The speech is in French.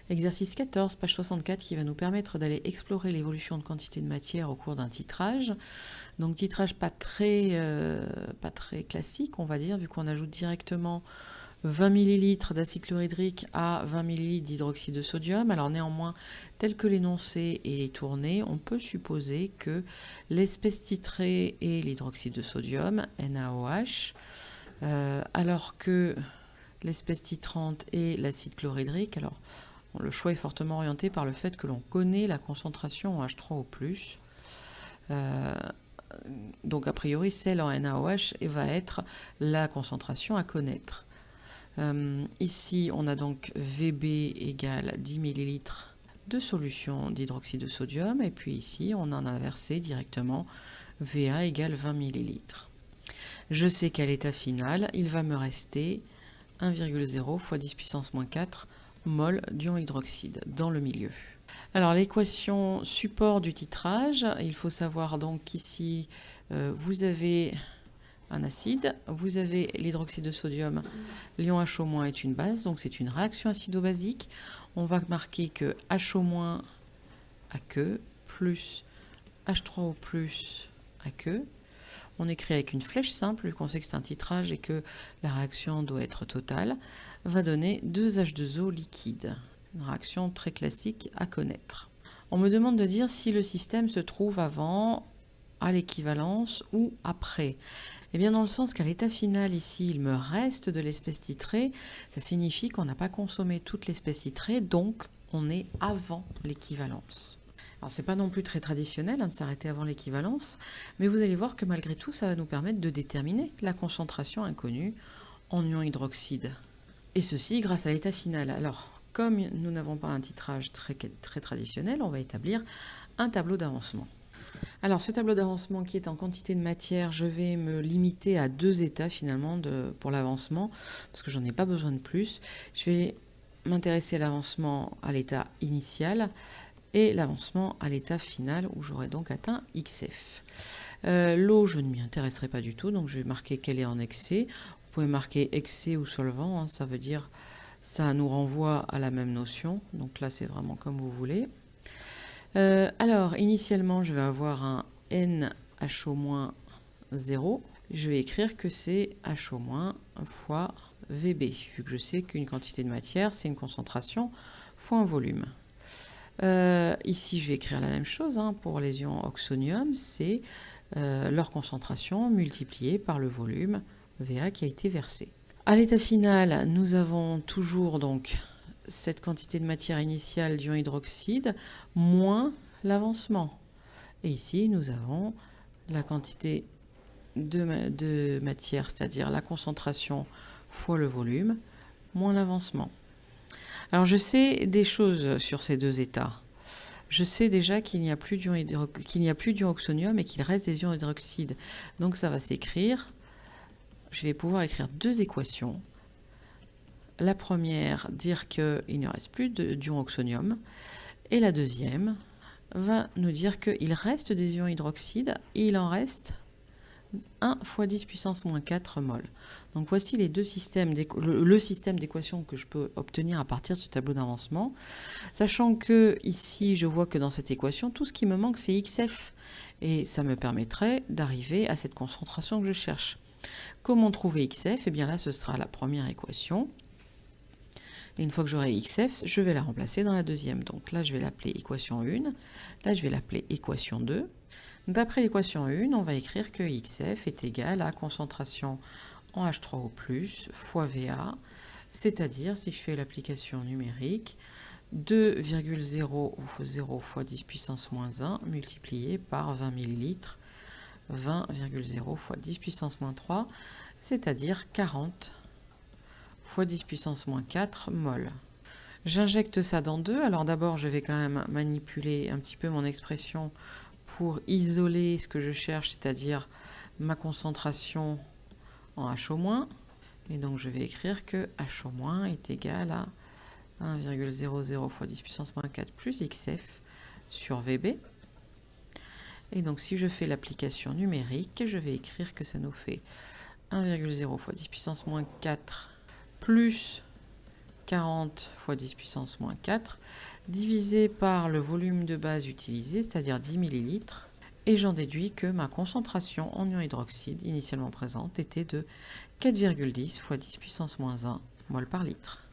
Exercice 14, page 64, qui va nous permettre d'aller explorer l'évolution de quantité de matière au cours d'un titrage. Donc titrage pas très classique, on va dire, vu qu'on ajoute directement 20 ml d'acide chlorhydrique à 20 ml d'hydroxyde de sodium. Alors néanmoins, tel que l'énoncé est tourné, on peut supposer que l'espèce titrée est l'hydroxyde de sodium, NaOH, alors que l'espèce titrante est l'acide chlorhydrique. Alors, le choix est fortement orienté par le fait que l'on connaît la concentration en H3O+. Donc a priori, celle en NaOH va être la concentration à connaître. Ici, on a donc VB égale 10 ml de solution d'hydroxyde de sodium, et puis ici, on en a versé directement VA égale 20 ml. Je sais qu'à l'état final, il va me rester 1,0 fois 10 puissance moins 4 mol d'ion hydroxyde dans le milieu. Alors l'équation support du titrage, il faut savoir donc qu'ici vous avez un acide, vous avez l'hydroxyde de sodium, l'ion HO- est une base, donc c'est une réaction acido-basique. On va marquer que HO- aqueux plus H3O+ aqueux. On écrit avec une flèche simple, vu qu'on sait que c'est un titrage et que la réaction doit être totale, va donner 2H2O liquide. Une réaction très classique à connaître. On me demande de dire si le système se trouve avant, à l'équivalence ou après. Eh bien, dans le sens qu'à l'état final, ici, il me reste de l'espèce titrée, ça signifie qu'on n'a pas consommé toute l'espèce titrée, donc on est avant l'équivalence. Alors, c'est pas non plus très traditionnel de s'arrêter avant l'équivalence, mais vous allez voir que malgré tout, ça va nous permettre de déterminer la concentration inconnue en ion hydroxyde. Et ceci grâce à l'état final. Alors, comme nous n'avons pas un titrage très traditionnel, on va établir un tableau d'avancement. Alors, ce tableau d'avancement qui est en quantité de matière, je vais me limiter à 2 états finalement pour l'avancement, parce que j'en ai pas besoin de plus. Je vais m'intéresser à l'avancement à l'état initial et l'avancement à l'état final où j'aurai donc atteint XF. L'eau, je ne m'y intéresserai pas du tout, donc je vais marquer qu'elle est en excès. Vous pouvez marquer excès ou solvant, hein, ça veut dire, ça nous renvoie à la même notion, donc là c'est vraiment comme vous voulez. Alors, initialement, je vais avoir un NHO- 0. Je vais écrire que c'est HO- fois VB, vu que je sais qu'une quantité de matière, c'est une concentration fois un volume. Ici, je vais écrire la même chose, hein, pour les ions oxonium, c'est leur concentration multipliée par le volume VA qui a été versé. À l'état final, nous avons toujours donc cette quantité de matière initiale d'ion hydroxyde moins l'avancement. Et ici, nous avons la quantité de matière, c'est-à-dire la concentration fois le volume, moins l'avancement. Alors, je sais des choses sur ces deux états. Je sais déjà qu'il n'y a plus d'ion oxonium et qu'il reste des ions hydroxyde. Donc, ça va s'écrire. Je vais pouvoir écrire deux équations. La première, dire qu'il ne reste plus d'ion oxonium. Et la deuxième va nous dire qu'il reste des ions hydroxyde et il en reste 1 fois 10 puissance moins 4 mol. Donc voici les deux systèmes le système d'équations que je peux obtenir à partir de ce tableau d'avancement. Sachant que ici, je vois que dans cette équation, tout ce qui me manque, c'est XF. Et ça me permettrait d'arriver à cette concentration que je cherche. Comment trouver XF? Eh bien là, ce sera la première équation. Et une fois que j'aurai XF, je vais la remplacer dans la deuxième. Donc là, je vais l'appeler équation 1. Là, je vais l'appeler équation 2. D'après l'équation 1, on va écrire que XF est égal à concentration en H3O+, fois VA, c'est-à-dire, si je fais l'application numérique, 2,0 fois 10 puissance moins 1 multiplié par 20 ml, 20,0 fois 10 puissance moins 3, c'est-à-dire 40 fois 10 puissance moins 4 mol. J'injecte ça dans 2. Alors d'abord, je vais quand même manipuler un petit peu mon expression pour isoler ce que je cherche, c'est-à-dire ma concentration en HO-. Et donc je vais écrire que HO- est égal à 1,00 fois 10 puissance moins 4 plus XF sur VB. Et donc si je fais l'application numérique, je vais écrire que ça nous fait 1,0 fois 10 puissance moins 4 plus 40 fois 10 puissance moins 4, divisé par le volume de base utilisé, c'est-à-dire 10 ml, et j'en déduis que ma concentration en ion hydroxyde initialement présente était de 4,10 fois 10 puissance moins 1 mol par litre.